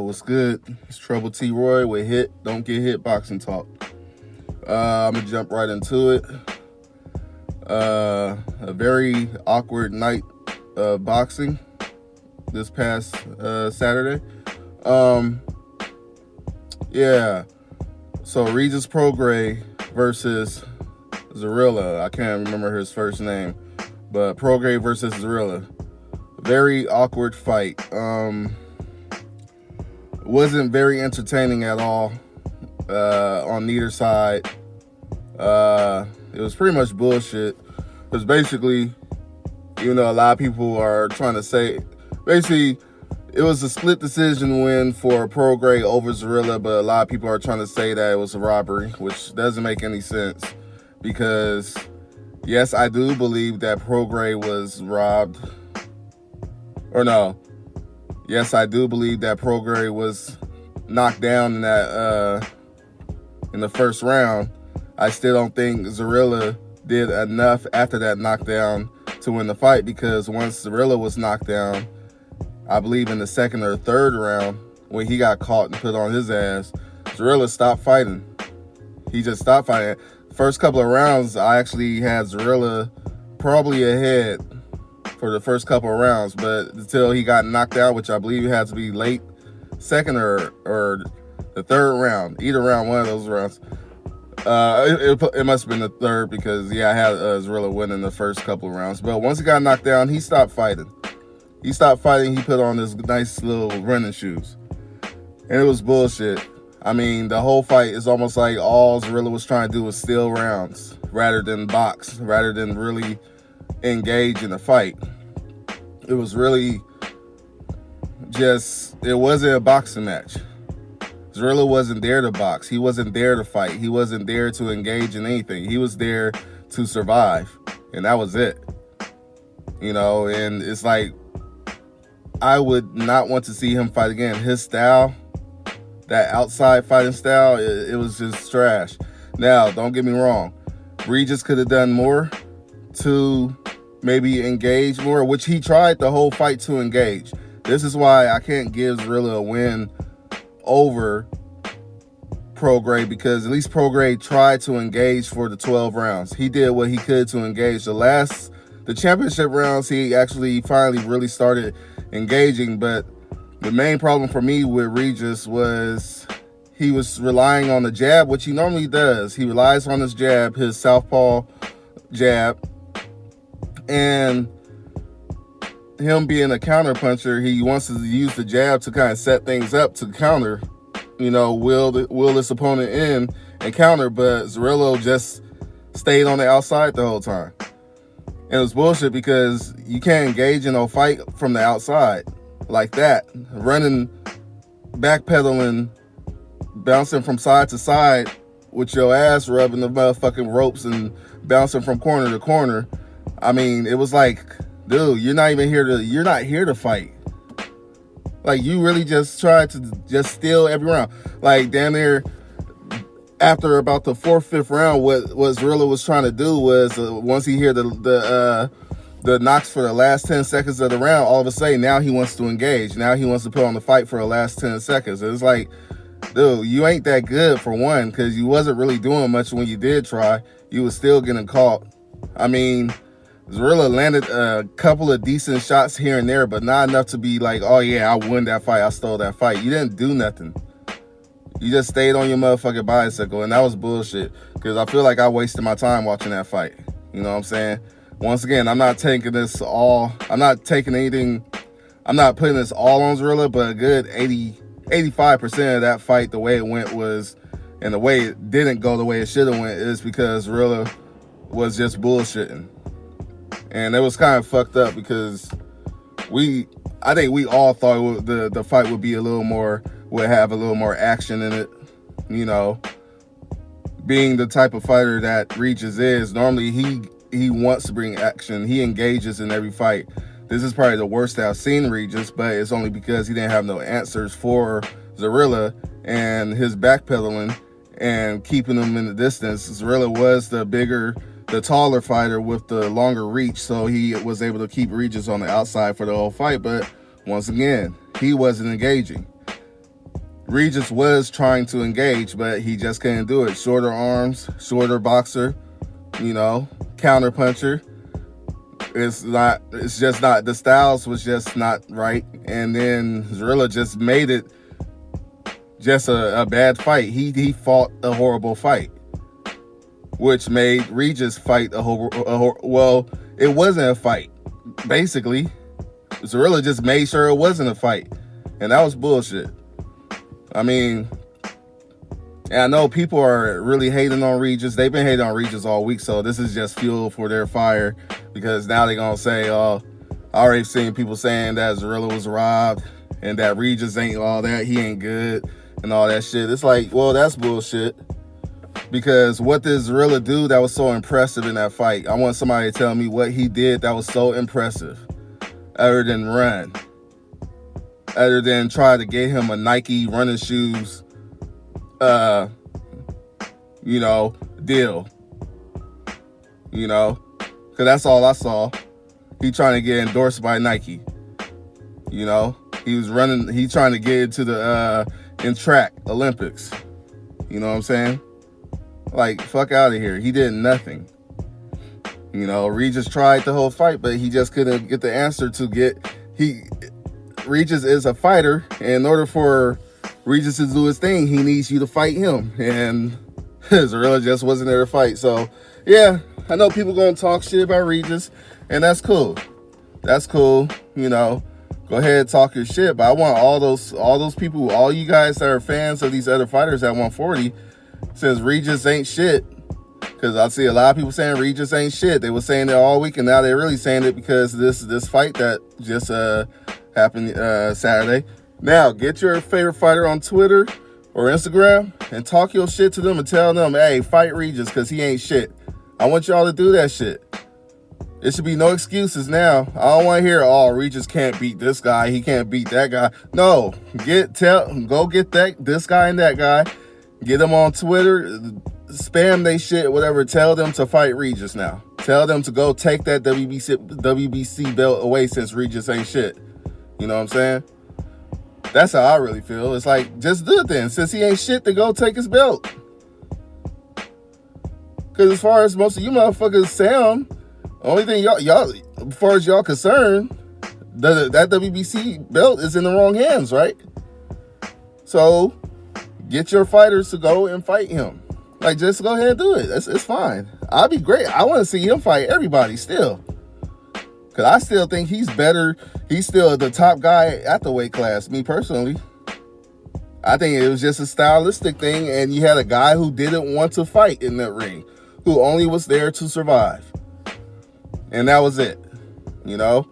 What's good? It's Trouble T Roy with Hit, Don't Get Hit Boxing Talk. I'm going to jump right into it. A very awkward night of boxing this past Saturday. Yeah, so Regis Prograis versus Zorilla. I can't remember his first name, but Prograis versus Zorilla. Very awkward fight. Wasn't very entertaining at all on neither side. It was pretty much bullshit. Because basically, a lot of people are trying to say, basically, it was a split decision win for Prograis over Zorilla, but a lot of people are trying to say that it was a robbery, which doesn't make any sense. Because, yes, I do believe that Prograis was robbed. Or no. Yes, I do believe that Prograis was knocked down in that in the first round. I still don't think Zorilla did enough after that knockdown to win the fight, because once Zorilla was knocked down, I believe in the second or third round, when he got caught and put on his ass, Zorilla stopped fighting. He just stopped fighting. First couple of rounds, I actually had Zorilla probably ahead for the first couple of rounds, but until he got knocked out, which I believe it had to be late second or the third round, either round, one of those rounds. It must have been the third, because I had Zorilla winning the first couple of rounds. But once he got knocked down, he stopped fighting. He put on his nice little running shoes, and it was bullshit. I mean, the whole fight is almost like all Zorilla was trying to do was steal rounds rather than box, rather than really engage in the fight. It was really it wasn't a boxing match. Zorilla wasn't there to box. He wasn't there to fight. He wasn't there to engage in anything. He was there to survive, and that was it. And it's like, I would not want to see him fight again. His style, that outside fighting style, it was just trash. Now, don't get me wrong. Regis could have done more to maybe engage more, which he tried the whole fight to engage. This is why I can't give Zorilla a win over Prograis, because at least Prograis tried to engage for the 12 rounds. He did what he could to engage. The championship rounds, he actually finally really started engaging, but the main problem for me with Regis was he was relying on the jab, which he normally does. He relies on his jab, his southpaw jab, and him being a counter puncher, he wants to use the jab to kind of set things up to counter, will this opponent in and counter, but Zorilla just stayed on the outside the whole time. And it was bullshit, because you can't engage in a fight from the outside like that. Running, backpedaling, bouncing from side to side with your ass rubbing the motherfucking ropes and bouncing from corner to corner. I mean, it was like, dude, you're not here to fight. Like, you really just tried to just steal every round. Like, damn near, after about the fourth, fifth round, what Zorilla was trying to do was, once he hear the knocks for the last 10 seconds of the round, all of a sudden, now he wants to engage. Now he wants to put on the fight for the last 10 seconds. It's like, dude, you ain't that good, for one, because you wasn't really doing much when you did try. You was still getting caught. I mean, Zorilla landed a couple of decent shots here and there, but not enough to be like, oh yeah, I won that fight, I stole that fight. You didn't do nothing. You just stayed on your motherfucking bicycle, and that was bullshit, because I feel like I wasted my time watching that fight. You know what I'm saying? Once again, I'm not taking this all, I'm not putting this all on Zorilla, but a good 85% of that fight, the way it went was, and the way it didn't go the way it should have went, is because Zorilla was just bullshitting. And it was kind of fucked up, because I think we all thought the fight would have a little more action in it. Being the type of fighter that Regis is, normally he wants to bring action. He engages in every fight. This is probably the worst I've seen Regis, but it's only because he didn't have no answers for Zorilla and his backpedaling and keeping him in the distance. Zorilla was the taller fighter with the longer reach, so he was able to keep Regis on the outside for the whole fight. But once again, he wasn't engaging. Regis was trying to engage, but he just couldn't do it. Shorter arms, shorter boxer, counter puncher. It's just not, the styles was just not right. And then Zorilla just made it just a bad fight. He fought a horrible fight, which made Regis fight well, it wasn't a fight. Basically, Zorilla just made sure it wasn't a fight. And that was bullshit. I mean, and I know people are really hating on Regis. They've been hating on Regis all week, so this is just fuel for their fire, because now they're going to say, I already seen people saying that Zorilla was robbed and that Regis ain't all that, he ain't good and all that shit. It's like, well, that's bullshit, because what did Zorilla do that was so impressive in that fight? I want somebody to tell me what he did that was so impressive, other than run, other than try to get him a Nike running shoes deal, because that's all I saw. He trying to get endorsed by Nike. He was running, he trying to get into the in track Olympics. You know what I'm saying? Like, fuck out of here. He did nothing. Regis tried the whole fight, but he just couldn't get the answer to get. Regis is a fighter, and in order for Regis to do his thing, he needs you to fight him, and Zorilla just wasn't there to fight. So yeah, I know people gonna talk shit about Regis, and that's cool. That's cool. Go ahead, talk your shit. But I want all those people, all you guys that are fans of these other fighters at 140, since Regis ain't shit. Because I see a lot of people saying Regis ain't shit. They were saying it all week, and now they're really saying it because this fight that just happened Saturday. Now, get your favorite fighter on Twitter or Instagram and talk your shit to them and tell them, hey, fight Regis because he ain't shit. I want y'all to do that shit. There should be no excuses now. I don't want to hear, Regis can't beat this guy, he can't beat that guy. No, go get this guy and that guy. Get them on Twitter, spam they shit, whatever. Tell them to fight Regis now. Tell them to go take that WBC belt away since Regis ain't shit. You know what I'm saying? That's how I really feel. It's like, just do it then. Since he ain't shit, to go take his belt. Because as far as most of you motherfuckers sound, only thing y'all, as far as y'all concerned, that WBC belt is in the wrong hands, right? So get your fighters to go and fight him. Like, just go ahead and do it. It's fine. I'll be great. I want to see him fight everybody still. Because I still think he's better. He's still the top guy at the weight class, me personally. I think it was just a stylistic thing, and you had a guy who didn't want to fight in that ring, who only was there to survive. And that was it. I don't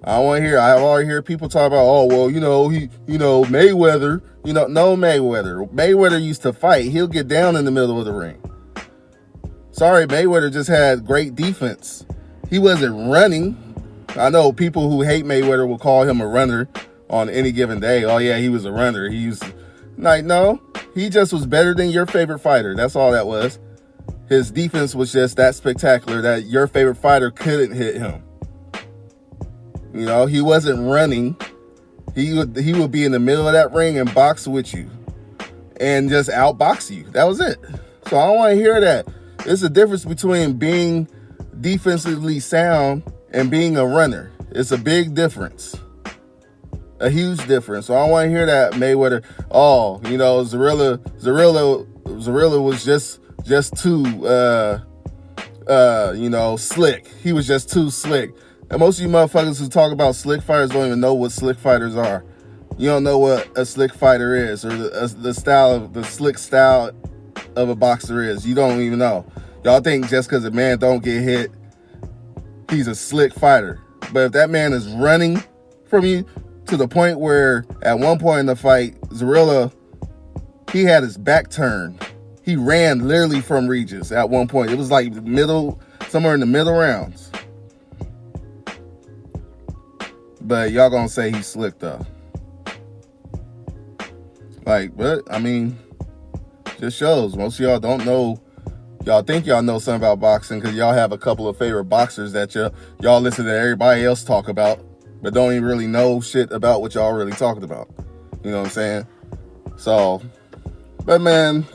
want to hear, I already hear people talk about, Mayweather, no Mayweather. Mayweather used to fight. He'll get down in the middle of the ring. Sorry, Mayweather just had great defense. He wasn't running. I know people who hate Mayweather will call him a runner on any given day. Oh yeah, he was a runner. No, he just was better than your favorite fighter. That's all that was. His defense was just that spectacular that your favorite fighter couldn't hit him. He wasn't running. He would be in the middle of that ring and box with you and just outbox you. That was it. So I don't want to hear that. There's a difference between being defensively sound and being a runner. It's a big difference. A huge difference. So I don't want to hear that Mayweather, Zorilla was just too slick. He was just too slick. And most of you motherfuckers who talk about slick fighters don't even know what slick fighters are. You don't know what a slick fighter is, or the slick style of a boxer is. You don't even know. Y'all think just because a man don't get hit, he's a slick fighter. But if that man is running from you to the point where at one point in the fight, Zorilla, he had his back turned. He ran literally from Regis at one point. It was like somewhere in the middle rounds. But y'all gonna say he's slick though. Just shows. Most of y'all don't know. Y'all think y'all know something about boxing because y'all have a couple of favorite boxers that y'all listen to everybody else talk about, but don't even really know shit about what y'all really talking about. You know what I'm saying? So, but man,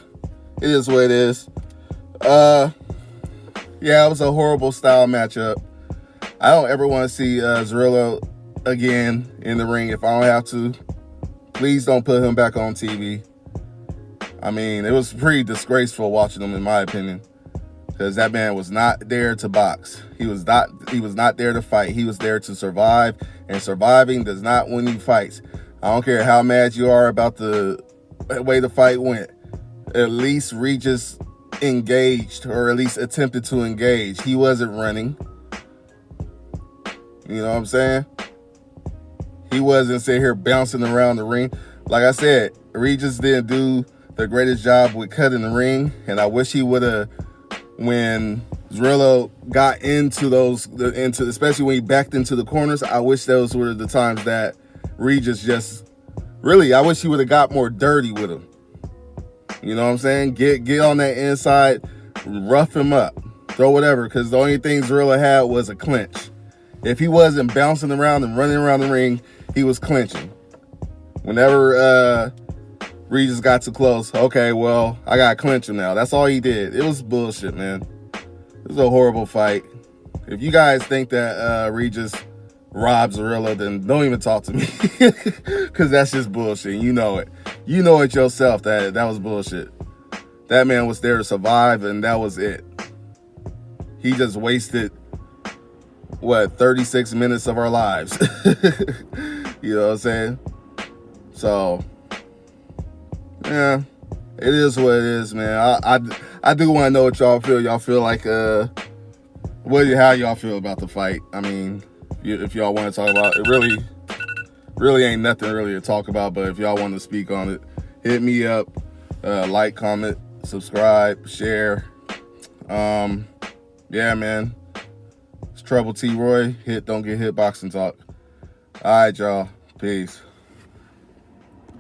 it is what it is. Yeah, it was a horrible style matchup. I don't ever want to see Zorilla again in the ring if I don't have to. Please don't put him back on TV. I mean, it was pretty disgraceful watching him, in my opinion, because that man was not there to box. He was not there to fight. He was there to survive, and surviving does not win you fights. I don't care how mad you are about the way the fight went. At least Regis engaged, or at least attempted to engage. He wasn't running. You know what I'm saying? He wasn't sitting here bouncing around the ring. Like I said, Regis didn't do the greatest job with cutting the ring, and I wish he would have, when Zorilla got into especially when he backed into the corners, I wish those were the times that Regis I wish he would have got more dirty with him. You know what I'm saying? Get on that inside, rough him up, throw whatever, because the only thing Zorilla had was a clinch. If he wasn't bouncing around and running around the ring, he was clinching. Whenever Regis got too close, okay, well, I got to clinch him now. That's all he did. It was bullshit, man. It was a horrible fight. If you guys think that Regis robbed Zorilla, then don't even talk to me, because that's just bullshit. You know it. You know it yourself that was bullshit. That man was there to survive, and that was it. He just wasted, 36 minutes of our lives. You know what I'm saying? So, yeah, it is what it is, man. I do want to know what y'all feel. Y'all feel like, how y'all feel about the fight? I mean, if y'all want to talk about it, really ain't nothing really to talk about, but if y'all want to speak on it, hit me up, like, comment, subscribe, share. Yeah, man. It's Trouble T. Roy. Don't get hit boxing talk. All right, y'all. Peace.